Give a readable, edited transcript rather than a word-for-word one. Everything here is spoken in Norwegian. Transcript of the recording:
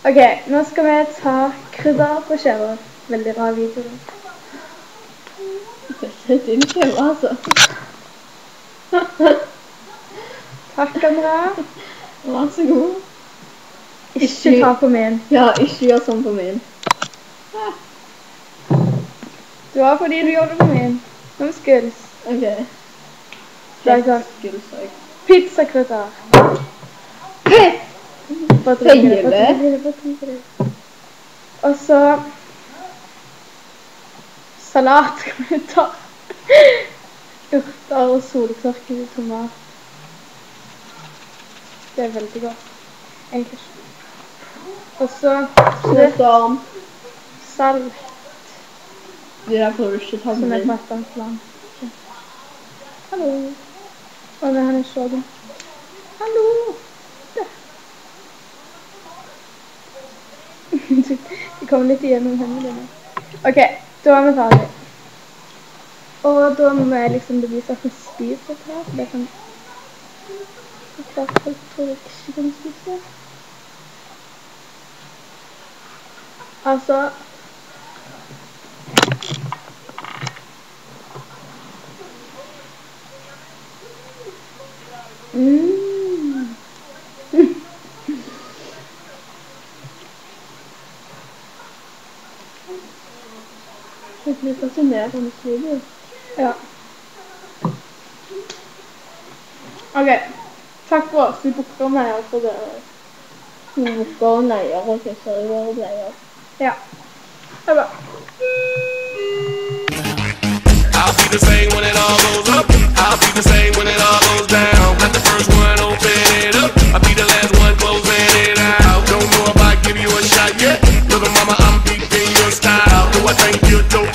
Ok, nå skal vi ta krydder på skjeva. Veldig rar video. Dette er din skjeva, altså. Takk, Andrea. Vær så god. Ikke ta på min. Ja, ikke gjør sånn på min. Det var fordi du gjorde det på min. Nå skulls. Ok. Det er sånn Skulsøy. pizzakrydder. Feile. Og så salatkrydder. Urter og soltørket tomat. Det er veldig godt. Egentlig ikke. Og så Storm. salt. Det er derfor du ikke tar Som med er din. på et annet land. Hallo. Og det her er sånn. Hallo. Det kommer litt igjennom hendene dine. Ok, da er vi ferdig. Og da må vi liksom bevise at vi spiser dette her. Det kan folk tror jeg ikke kan spise. Altså Det blir fascinerende video. Ja. Ok, takk for oss. Vi bukker meg for det. Vi bukker neier og kisser i våre bleier. Ja. Det er bra. I'll be the same when it all goes up. I'll be the same when it all goes down. Not the first one, open it up. I'll be the last one closing it out. Don't know if I give you a shot yet. Little mama, I'm deep in your style. Do I think you're dope?